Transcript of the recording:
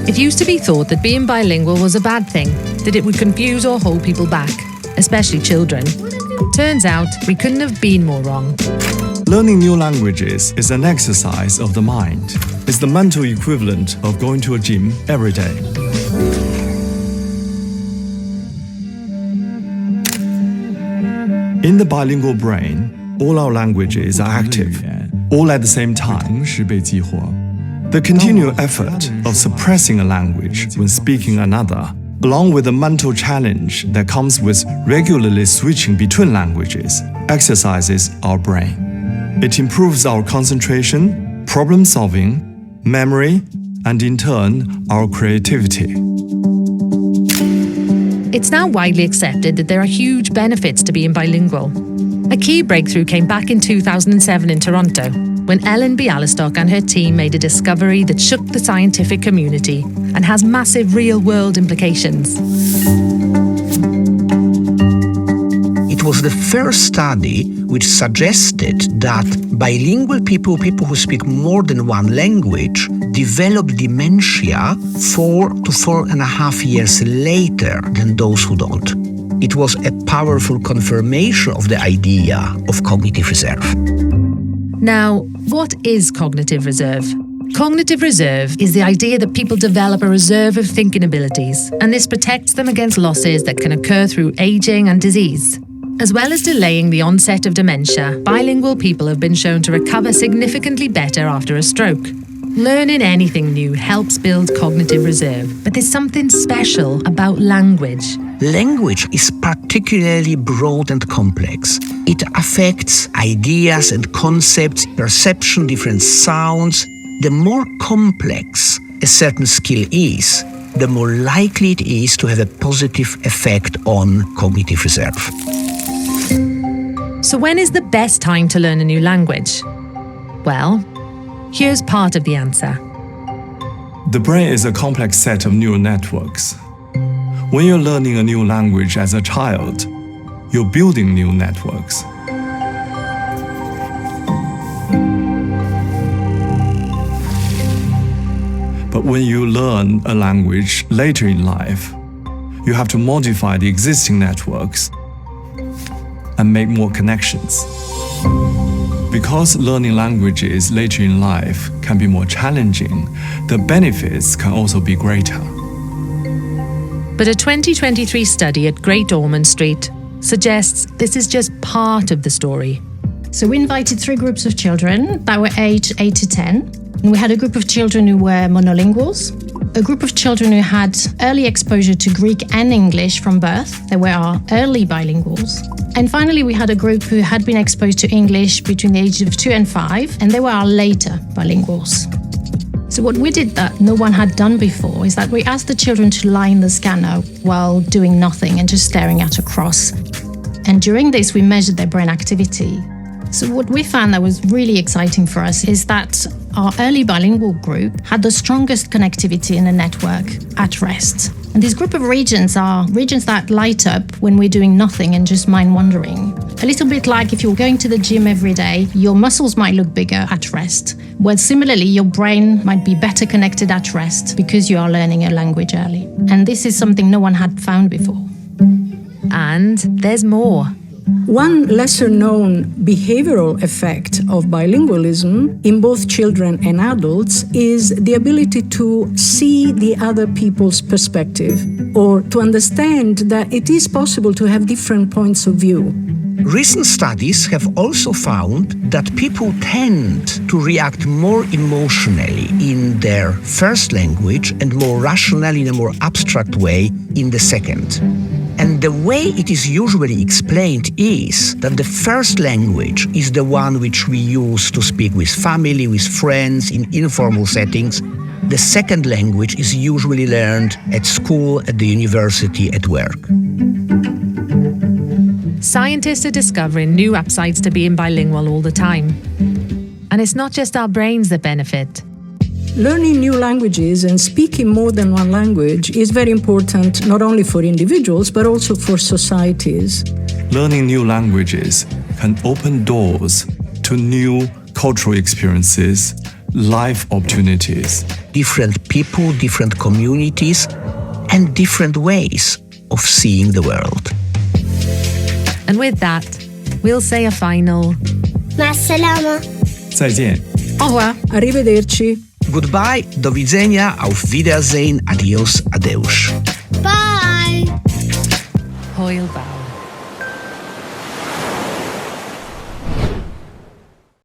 It used to be thought that being bilingual was a bad thing, that it would confuse or hold people back, especially children. Turns out, we couldn't have been more wrong. Learning new languages is an exercise of the mind. It's the mental equivalent of going to a gym every day. In the bilingual brain, all our languages are active, all at the same time. The continual effort of suppressing a language when speaking another, along with the mental challenge that comes with regularly switching between languages, exercises our brain. It improves our concentration, problem solving, memory, and in turn, our creativity. It's now widely accepted that there are huge benefits to being bilingual. A key breakthrough came back in 2007 in Toronto, when Ellen Bialystok and her team made a discovery that shook the scientific community and has massive real-world implications. It was the first study which suggested that bilingual people who speak more than one language, develop dementia 4 to 4.5 years later than those who don't. It was a powerful confirmation of the idea of cognitive reserve. Now, what is cognitive reserve? Cognitive reserve is the idea that people develop a reserve of thinking abilities, and this protects them against losses that can occur through aging and disease. As well as delaying the onset of dementia, bilingual people have been shown to recover significantly better after a stroke. Learning anything new helps build cognitive reserve, but there's something special about language. Language is particularly broad and complex. It affects ideas and concepts, perception, different sounds. The more complex a certain skill is, the more likely it is to have a positive effect on cognitive reserve. So when is the best time to learn a new language? Well, here's part of the answer. The brain is a complex set of neural networks. When you're learning a new language as a child, you're building new networks. But when you learn a language later in life, you have to modify the existing networks and make more connections. Because learning languages later in life can be more challenging, the benefits can also be greater. But a 2023 study at Great Ormond Street suggests this is just part of the story. So we invited 3 groups of children that were aged 8 to 10. And we had a group of children who were monolinguals, a group of children who had early exposure to Greek and English from birth. They were our early bilinguals. And finally, we had a group who had been exposed to English between the ages of 2 and 5, and they were our later bilinguals. So what we did that no one had done before is that we asked the children to lie in the scanner while doing nothing and just staring at a cross. And during this, we measured their brain activity. So what we found that was really exciting for us is that our early bilingual group had the strongest connectivity in the network at rest. And this group of regions are regions that light up when we're doing nothing and just mind wandering. A little bit like if you're going to the gym every day, your muscles might look bigger at rest. Well, similarly, your brain might be better connected at rest because you are learning a language early. And this is something no one had found before. And there's more. One lesser-known behavioral effect of bilingualism in both children and adults is the ability to see the other people's perspective, or to understand that it is possible to have different points of view. Recent studies have also found that people tend to react more emotionally in their first language and more rationally in a more abstract way in the second. And the way it is usually explained is that the first language is the one which we use to speak with family, with friends, in informal settings. The second language is usually learned at school, at the university, at work. Scientists are discovering new upsides to being bilingual all the time. And it's not just our brains that benefit. Learning new languages and speaking more than one language is very important not only for individuals but also for societies. Learning new languages can open doors to new cultural experiences, life opportunities. Different people, different communities, and different ways of seeing the world. And with that, we'll say a final مع السلامة. 再见. Au revoir. Arrivederci. Goodbye, do widzenia, auf Wiedersehen, adios, adeus. Bye. Hoil Bow.